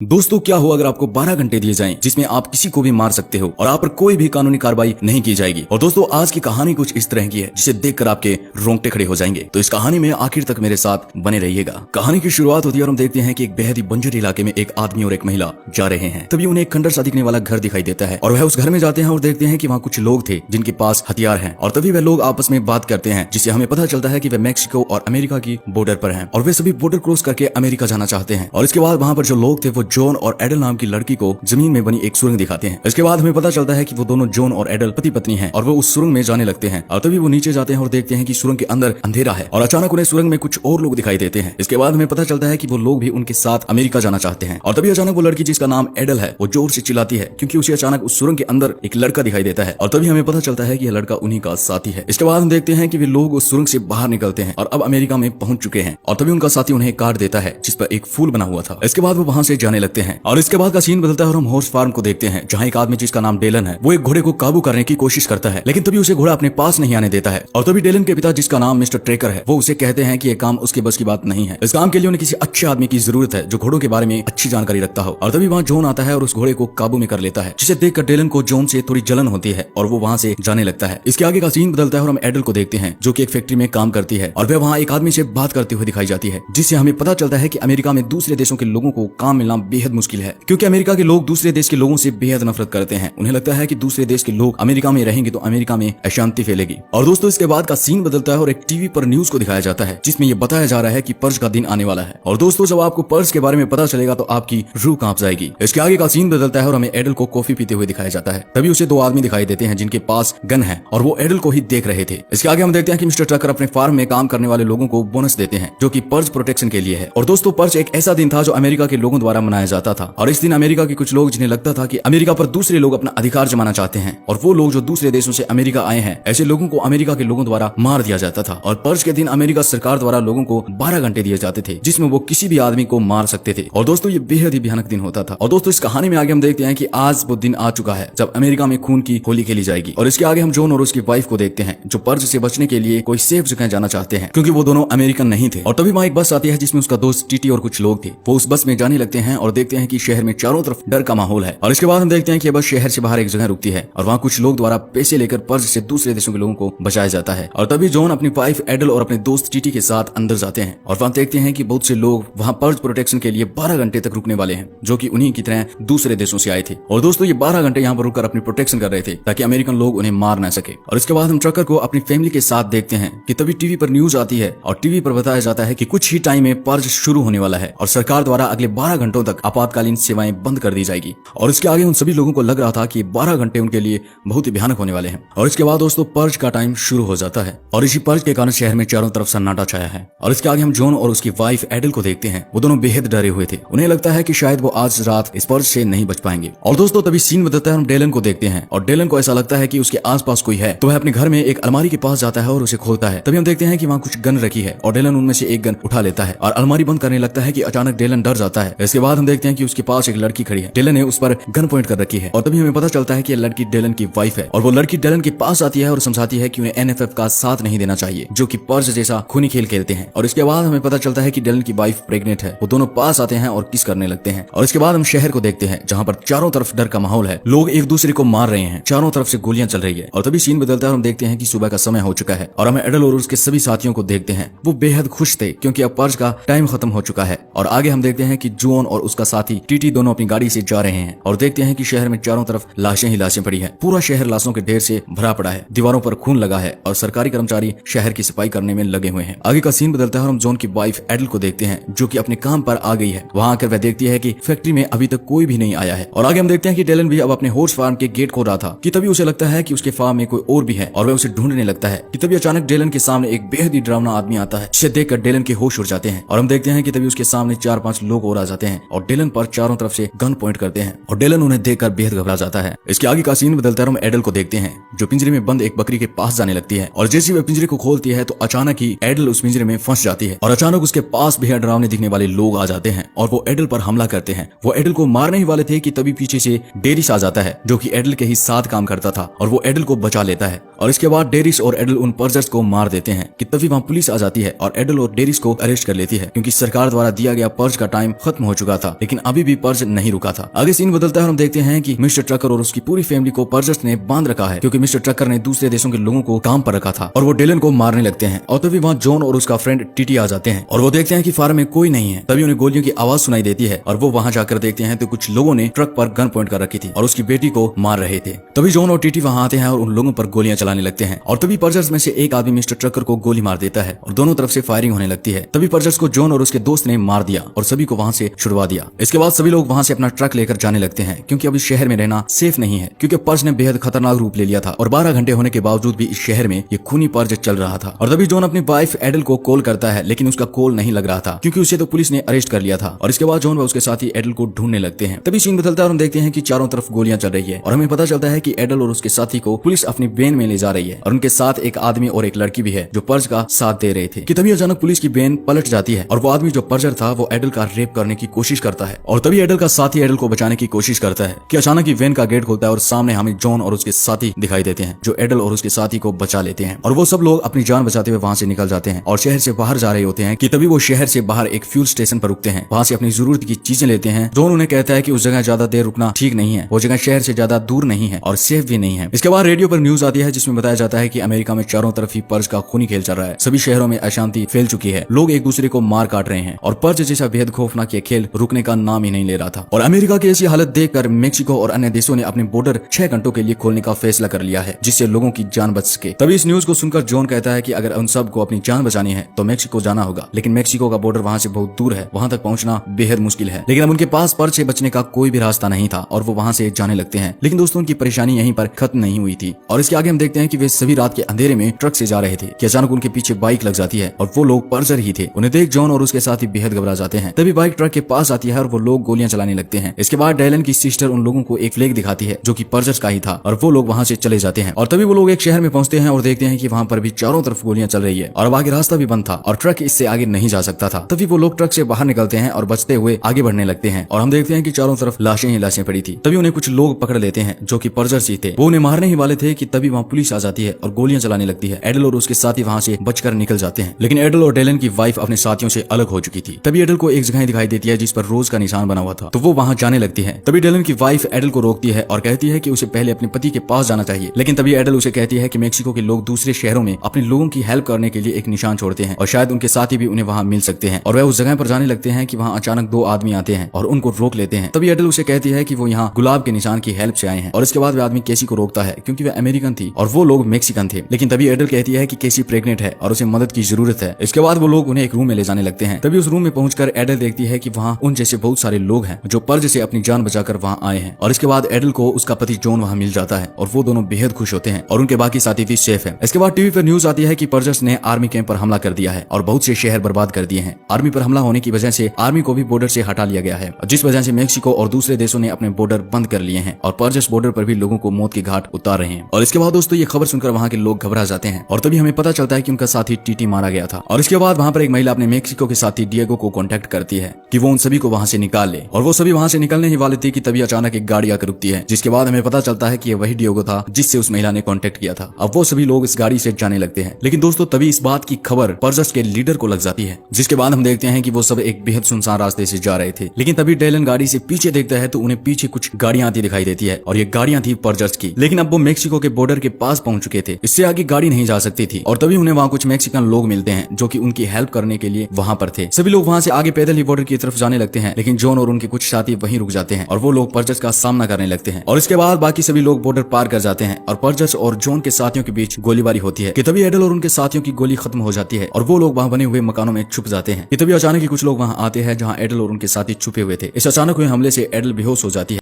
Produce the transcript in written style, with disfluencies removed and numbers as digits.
दोस्तों क्या हो अगर आपको 12 घंटे दिए जाएं जिसमें आप किसी को भी मार सकते हो और आप पर कोई भी कानूनी कार्रवाई नहीं की जाएगी। और दोस्तों आज की कहानी कुछ इस तरह की है जिसे देखकर आपके रोंगटे खड़े हो जाएंगे। तो इस कहानी में आखिर तक मेरे साथ बने रहिएगा। कहानी की शुरुआत होती है और हम देखते हैं कि एक बेहद ही बंजर इलाके में एक आदमी और एक महिला जा रहे हैं। तभी उन्हें एक खंडर सा दिखने वाला घर दिखाई देता है और वह उस घर में जाते हैं और देखते हैं कि वहाँ कुछ लोग थे जिनके पास हथियार हैं। और तभी वह लोग आपस में बात करते हैं जिससे हमें पता चलता है कि वे मैक्सिको और अमेरिका की बॉर्डर पर हैं और वे सभी बॉर्डर क्रॉस करके अमेरिका जाना चाहते हैं। और इसके बाद वहाँ पर जो लोग थे वो जॉन और एडल नाम की लड़की को जमीन में बनी एक सुरंग दिखाते हैं। इसके बाद हमें पता चलता है कि वो दोनों जॉन और एडल पति पत्नी हैं और वो उस सुरंग में जाने लगते हैं। और तभी वो नीचे जाते हैं और देखते हैं कि सुरंग के अंदर अंधेरा है और अचानक उन्हें सुरंग में कुछ और लोग दिखाई देते हैं। इसके बाद हमें पता चलता है कि वो लोग भी उनके साथ अमेरिका जाना चाहते हैं। और तभी अचानक वो लड़की जिसका नाम एडल है वो जोर से चिल्लाती है क्योंकि उसे अचानक उस सुरंग के अंदर एक लड़का दिखाई देता है। और तभी हमें पता चलता है कि यह लड़का उन्हीं का साथी है। इसके बाद हम देखते हैं कि वे लोग उस सुरंग से बाहर निकलते हैं और अब अमेरिका में पहुंच चुके हैं। और तभी उनका साथी उन्हें कार्ड देता है जिस पर एक फूल बना हुआ था। इसके बाद वो वहां से जाने लगते हैं और इसके बाद का सीन बदलता है और हम हॉर्स फार्म को देखते हैं जहां एक आदमी जिसका नाम डेलन है वो एक घोड़े को काबू करने की कोशिश करता है, लेकिन तभी उसे घोड़ा अपने पास नहीं आने देता है। और तभी डेलन के पिता जिसका नाम मिस्टर ट्रेकर है वो उसे कहते हैं कि यह काम उसके बस की बात नहीं है। इस काम के लिए उन्हें किसी अच्छे आदमी की जरूरत है जो घोड़ों के बारे में अच्छी जानकारी रखता हो। और तभी वहाँ जॉन आता है और उस घोड़े को काबू में कर लेता है जिसे देखकर डेलन को जॉन से थोड़ी जलन होती है और वो वहाँ से जाने लगता है। इसके आगे का सीन बदलता है और हम एडल को देखते हैं जो कि एक फैक्ट्री में काम करती है और वह वहाँ एक आदमी से बात करते हुए दिखाई जाती है जिससे हमें पता चलता है कि अमेरिका में दूसरे देशों के लोगों को काम मिलना बेहद मुश्किल है क्योंकि अमेरिका के लोग दूसरे देश के लोगों से बेहद नफरत करते हैं। उन्हें लगता है कि दूसरे देश के लोग अमेरिका में रहेंगे तो अमेरिका में अशांति फैलेगी। और दोस्तों इसके बाद का सीन बदलता है और एक टीवी पर न्यूज को दिखाया जाता है जिसमें यह बताया जा रहा है कि पर्ज का दिन आने वाला है। और दोस्तों जब आपको पर्ज के बारे में पता चलेगा तो आपकी रूह कांप जाएगी। इसके आगे का सीन बदलता है और हमें एडल को कॉफी पीते हुए दिखाया जाता है। तभी उसे दो आदमी दिखाई देते हैं जिनके पास गन है और वो एडल को ही देख रहे थे। इसके आगे हम देखते हैं कि मिस्टर ट्रकर अपने फार्म में काम करने वाले लोगों को बोनस देते हैं जो कि पर्ज प्रोटेक्शन के लिए है। और दोस्तों पर्ज एक ऐसा दिन था जो अमेरिका के लोगों द्वारा मनाया जाता था और इस दिन अमेरिका के कुछ लोग जिन्हें लगता था कि अमेरिका पर दूसरे लोग अपना अधिकार जमाना चाहते हैं और वो लोग जो दूसरे देशों से अमेरिका आए हैं ऐसे लोगों को अमेरिका के लोगों द्वारा मार दिया जाता था। और पर्ज के दिन अमेरिका सरकार द्वारा लोगों को 12 घंटे दिए जाते थे जिसमें वो किसी भी आदमी को मार सकते थे। और दोस्तों ये बेहद ही भयानक दिन होता था। और दोस्तों इस कहानी में आगे हम देखते हैं कि आज वो दिन आ चुका है जब अमेरिका में खून की होली खेली जाएगी। और इसके आगे हम जॉन और उसकी वाइफ को देखते हैं जो पर्ज से बचने के लिए कोई सेफ जगह जाना चाहते हैं क्योंकि वो दोनों अमेरिकन नहीं थे। और तभी वहाँ एक बस आती है जिसमें उसका दोस्त टीटी और कुछ लोग थे। वो उस बस में जाने लगते हैं और देखते हैं कि शहर में चारों तरफ डर का माहौल है। और इसके बाद हम देखते हैं कि बस शहर से बाहर एक जगह रुकती है और वहाँ कुछ लोग द्वारा पैसे लेकर पर्ज से दूसरे देशों के लोगों को बचाया जाता है। और तभी जॉन अपनी वाइफ एडल और अपने दोस्त टीटी के साथ अंदर जाते हैं और वहाँ देखते हैं कि बहुत से लोग वहाँ पर्ज प्रोटेक्शन के लिए 12 घंटे तक रुकने वाले हैं जो कि उन्हीं की तरह दूसरे देशों से आए थे। और दोस्तों ये 12 घंटे यहाँ पर रुककर अपनी प्रोटेक्शन कर रहे थे ताकि अमेरिकन लोग उन्हें मार न सके। और इसके बाद हम ट्रकर को अपनी फैमिली के साथ देखते हैं कि तभी टीवी पर न्यूज आती है और टीवी पर बताया जाता है कि कुछ ही टाइम में पर्ज शुरू होने वाला है और सरकार द्वारा अगले 12 घंटों तक आपातकालीन सेवाएं बंद कर दी जाएगी। और इसके आगे उन सभी लोगों को लग रहा था कि 12 घंटे उनके लिए बहुत ही भयानक होने वाले हैं। और इसके बाद दोस्तों पर्ज का टाइम शुरू हो जाता है और इसी पर्ज के कारण शहर में चारों तरफ सन्नाटा छाया है। और इसके आगे हम जॉन और उसकी वाइफ एडल को देखते हैं। वो दोनों बेहद डरे हुए थे। उन्हें लगता है कि शायद वो आज रात इस पर्ज से नहीं बच पाएंगे। और दोस्तों तभी सीन बदलता है, हम डेलन को देखते हैं और डेलन को ऐसा लगता है कि उसके आसपास कोई है तो वह अपने घर में एक अलमारी के पास जाता है और उसे खोलता है। तभी हम देखते हैं कि वहाँ कुछ गन रखी है और डेलन उनमें से एक गन उठा लेता है और अलमारी बंद करने लगता है कि अचानक डेलन डर जाता है। इसके बाद हम देखते हैं कि उसके पास एक लड़की खड़ी है। डेलन ने उस पर गन पॉइंट कर रखी है और तभी हमें पता चलता है कि लड़की डेलन की वाइफ है। और वो लड़की डेलन के पास आती है और समझाती है कि उन्हें एनएफएफ का साथ नहीं देना चाहिए जो कि पर्ज जैसा खूनी खेल खेलते हैं। और इसके बाद हमें पता चलता है कि डेलन की वाइफ प्रेग्नेंट है। वो दोनों पास आते हैं और किस करने लगते हैं। और इसके बाद हम शहर को देखते हैं जहाँ पर चारों तरफ डर का माहौल है। लोग एक दूसरे को मार रहे हैं, चारों तरफ से गोलियां चल रही है। और तभी सीन बदलता है और हम देखते हैं कि सुबह का समय हो चुका है और हमें एडल और उसके सभी साथियों को देखते हैं। वो बेहद खुश थे क्योंकि अब पर्ज का टाइम खत्म हो चुका है। और आगे हम देखते हैं कि जॉन और उसका साथी टीटी दोनों अपनी गाड़ी से जा रहे हैं और देखते हैं कि शहर में चारों तरफ लाशें ही लाशें पड़ी है। पूरा शहर लाशों के ढेर से भरा पड़ा है, दीवारों पर खून लगा है और सरकारी कर्मचारी शहर की सफाई करने में लगे हुए हैं। आगे का सीन बदलता है और हम जॉन की वाइफ एडल को देखते हैं जो कि अपने काम पर आ गई है। वहां आकर वह देखती है कि फैक्ट्री में अभी तक कोई भी नहीं आया है। और आगे हम देखते हैं कि डेलन भी अब अपने हॉर्स फार्म के गेट खोल रहा था कि तभी उसे लगता है कि उसके फार्म में कोई और भी है और वह उसे ढूंढने लगता है कि तभी अचानक डेलन के सामने एक बेहद ही डरावना आदमी आता है जिसे देखकर डेलन के होश उड़ जाते हैं। और हम देखते हैं कि तभी उसके सामने 4-5 लोग और आ जाते हैं और डेलन पर चारों तरफ से गन पॉइंट करते हैं और डेलन उन्हें देखकर बेहद घबरा जाता है। इसके आगे का सीन बदलता है, हम एडल को देखते हैं जो पिंजरे में बंद एक बकरी के पास जाने लगती है और जैसे वह पिंजरे को खोलती है तो अचानक ही एडल उस पिंजरे में फंस जाती है और अचानक उसके पास बेहद डरावने दिखने वाले लोग आ जाते हैं और वो एडल पर हमला करते हैं। वो एडल को मारने ही वाले थे कि तभी पीछे से डेरिस आ जाता है जो कि एडल के ही साथ काम करता था और वो एडल को बचा लेता है। और इसके बाद डेरिस और एडल उन पर्जर्स को मार देते हैं कि तभी वहाँ पुलिस आ जाती है और एडल और डेरिस को अरेस्ट कर लेती है क्योंकि सरकार द्वारा दिया गया पर्ज का टाइम खत्म हो चुका था था, लेकिन अभी भी पर्ज नहीं रुका था। आगे सीन बदलता है और हम देखते हैं कि मिस्टर ट्रकर और उसकी पूरी फैमिली को पर्जर्स ने बांध रखा है, क्योंकि मिस्टर ट्रकर ने दूसरे देशों के लोगों को काम पर रखा था और वो डेलन को मारने लगते हैं। और तभी वहाँ जॉन और उसका फ्रेंड टीटी आ जाते हैं और वो देखते हैं कि फार्म में कोई नहीं है। तभी उन्हें गोलियों की आवाज सुनाई देती है और वो वहाँ जाकर देखते हैं तो कुछ लोगों ने ट्रक पर गन पॉइंट कर रखी थी और उसकी बेटी को मार रहे थे। तभी जॉन और टीटी वहाँ आते हैं और उन लोगों पर गोलियां चलाने लगते हैं और तभी पर्जर्स में से एक आदमी मिस्टर ट्रकर को गोली मार देता है और दोनों तरफ से फायरिंग होने लगती है। तभी पर्जर्स को जॉन और उसके दोस्त ने मार दिया और सभी को वहाँ से छुड़वा दिया। इसके बाद सभी लोग वहाँ से अपना ट्रक लेकर जाने लगते हैं, क्योंकि अभी शहर में रहना सेफ नहीं है, क्योंकि पर्ज ने बेहद खतरनाक रूप ले लिया था और 12 घंटे होने के बावजूद भी इस शहर में ये खूनी पर्ज चल रहा था। और तभी जॉन अपनी वाइफ एडल को कॉल करता है, लेकिन उसका कॉल नहीं लग रहा था, क्योंकि उसे तो पुलिस ने अरेस्ट कर लिया था। और इसके बाद जॉन व उसके साथी एडल को ढूंढने लगते हैं। तभी सीन बदलता है और हम देखते हैं कि चारों तरफ गोलियां चल रही है और हमें पता चलता है कि एडल और उसके साथी को पुलिस अपनी वैन में ले जा रही है और उनके साथ एक आदमी और एक लड़की भी है जो पर्ज का साथ दे रहे थे। कि तभी अचानक पुलिस की वैन पलट जाती है और वो आदमी जो पर्जर था वो एडल का रेप करने की कोशिश करता है। और तभी एडल का साथी एडल को बचाने की कोशिश करता है कि अचानक ही वैन का गेट खुलता है और सामने हमें जॉन और उसके साथी दिखाई देते हैं जो एडल और उसके साथी को बचा लेते हैं। और वो सब लोग अपनी जान बचाते हुए वहाँ से निकल जाते हैं और शहर से बाहर जा रहे होते हैं। कि तभी वो शहर से बाहर एक फ्यूल स्टेशन पर रुकते हैं, वहाँ से अपनी जरूरत की चीजें लेते हैं। जॉन उन्हें कहता है कि उस जगह ज्यादा देर रुकना ठीक नहीं है, वो जगह शहर से ज्यादा दूर नहीं है और सेफ भी नहीं है। इसके बाद रेडियो पर न्यूज आती है जिसमें बताया जाता है कि अमेरिका में चारों तरफ ही पर्ज का खूनी खेल चल रहा है। सभी शहरों में अशांति फैल चुकी है, लोग एक दूसरे को मार काट रहे हैं और पर्ज जैसा बेहद खौफनाक ये खेल रुकने का नाम ही नहीं ले रहा था। और अमेरिका की ऐसी हालत देखकर मेक्सिको और अन्य देशों ने अपने बॉर्डर 6 घंटों के लिए खोलने का फैसला कर लिया है, जिससे लोगों की जान बच सके। तभी इस न्यूज को सुनकर जॉन कहता है कि अगर उन सब को अपनी जान बचानी है तो मेक्सिको जाना होगा, लेकिन मेक्सिको का बॉर्डर वहाँ से बहुत दूर है, वहाँ तक पहुँचना बेहद मुश्किल है। लेकिन अब उनके पास पर्ज से बचने का कोई भी रास्ता नहीं था और वो वहाँ से जाने लगते हैं। लेकिन दोस्तों उनकी परेशानी यहीं पर खत्म नहीं हुई थी और इसके आगे हम देखते हैं कि वे सभी रात के अंधेरे में ट्रक से जा रहे थे कि अचानक उनके पीछे बाइक लग जाती है और वो लोग पर्जर ही थे। उन्हें देख जॉन और उसके साथी बेहद घबरा जाते हैं। तभी बाइक ट्रक के पास आती है और वो लोग गोलियां चलाने लगते हैं। इसके बाद डेलन की सिस्टर उन लोगों को एक फ्लैग दिखाती है जो कि पर्जर्स का ही था और वो लोग वहाँ से चले जाते हैं। और तभी वो लोग एक शहर में पहुंचते हैं और देखते हैं कि वहाँ पर भी चारों तरफ गोलियां चल रही है और अब आगे रास्ता भी बंद था और ट्रक इससे आगे नहीं जा सकता था। तभी वो लोग ट्रक से बाहर निकलते हैं और बचते हुए आगे बढ़ने लगते हैं और हम देखते हैं कि चारों तरफ लाशें ही लाशें पड़ी थी। तभी उन्हें कुछ लोग पकड़ लेते हैं जो कि पर्जर्स ही थे। वो उन्हें मारने ही वाले थे कि तभी वहाँ पुलिस आ जाती है और गोलियां चलाने लगती है। एडल और उसके साथी वहाँ से बचकर निकल जाते हैं, लेकिन एडल और डेलन की वाइफ अपने साथियों से अलग हो चुकी थी। तभी एडल को एक जगह दिखाई देती है जिस पर रोज का निशान बना हुआ था, तो वो वहाँ जाने लगती है। तभी डेलन की वाइफ एडल को रोकती है और कहती है कि उसे पहले अपने पति के पास जाना चाहिए, लेकिन तभी एडल उसे कहती है कि मेक्सिको के लोग दूसरे शहरों में अपने लोगों की हेल्प करने के लिए एक निशान छोड़ते हैं और शायद उनके साथी भी उन्हें वहाँ मिल सकते हैं। और वह उस जगह पर जाने लगते हैं कि वहाँ अचानक 2 आदमी आते हैं और उनको रोक लेते हैं। तभी एडल उसे कहती है कि वो यहाँ गुलाब के निशान की हेल्प से आए हैं और इसके बाद वह आदमी केसी को रोकता है क्योंकि वह अमेरिकन थी और वो लोग मेक्सिकन थे। लेकिन तभी एडल कहती है कि केसी प्रेग्नेंट है और उसे मदद की जरूरत है। इसके बाद वो लोग उन्हें एक रूम में ले जाने लगते हैं। तभी उस रूम में पहुंचकर एडल देखती है कि वहाँ उन जैसे बहुत सारे लोग हैं जो पर्ज से अपनी जान बचाकर वहाँ आए हैं। और इसके बाद एडल को उसका पति जॉन वहाँ मिल जाता है और वो दोनों बेहद खुश होते हैं और उनके बाकी साथी भी सेफ है। इसके बाद टीवी पर न्यूज आती है कि पर्जर्स ने आर्मी कैंप पर हमला कर दिया है और बहुत से शहर बर्बाद कर दिए हैं। आर्मी पर हमला होने की वजह से आर्मी को भी बॉर्डर से हटा लिया गया है, जिस वजह से मेक्सिको और दूसरे देशों ने अपने बॉर्डर बंद कर लिए हैं और पर्जर्स बॉर्डर पर भी लोगों को मौत के घाट उतार रहे हैं। और इसके बाद दोस्तों ये खबर सुनकर वहाँ के लोग घबरा जाते हैं और तभी हमें पता चलता है कि उनका साथी टीटी मारा गया था। और इसके बाद वहाँ पर एक महिला अपने मेक्सिको के साथी डिएगो को कॉन्टेक्ट करती है कि वो उन सभी को वहाँ से निकाल ले और वो सभी वहाँ से निकलने ही वाले थे कि तभी अचानक एक गाड़ी आकर रुकती है, जिसके बाद हमें पता चलता है कि ये वही डिएगो था जिससे उस महिला ने कॉन्टेक्ट किया था। अब वो सभी लोग इस गाड़ी से जाने लगते हैं, लेकिन दोस्तों तभी इस बात की खबर पर्जर्स के लीडर को लग जाती है, जिसके बाद हम देखते हैं कि वो सब एक बेहद सुनसान रास्ते से जा रहे थे। लेकिन तभी डेलन गाड़ी से पीछे देखता है तो उन्हें पीछे कुछ गाड़ियां आती दिखाई देती है और ये गाड़ियां थी पर्जर्स की। लेकिन अब वो मेक्सिको के बॉर्डर के पास पहुंच चुके थे, इससे आगे गाड़ी नहीं जा सकती थी। और तभी उन्हें वहाँ कुछ मैक्सिकन लोग मिलते हैं जो कि उनकी हेल्प करने के लिए वहाँ पर थे। सभी लोग वहाँ से आगे पैदल ही बॉर्डर की तरफ जाने लगते हैं, लेकिन जॉन और उनके कुछ साथी वहीं रुक जाते हैं और वो लोग पर्जर्स का सामना करने लगते हैं। और इसके बाद बाकी सभी लोग बॉर्डर पार कर जाते हैं और पर्जर्स और जॉन के साथियों के बीच गोलीबारी होती है कि तभी एडल और उनके साथियों की गोली खत्म हो जाती है और वो लोग वहाँ बने हुए मकानों में छुप जाते हैं कि तभी अचानक ही कुछ लोग वहाँ आते हैं जहाँ एडल और उनके साथी छुपे हुए थे। इस अचानक हुए हमले से एडल बेहोश हो जाती है।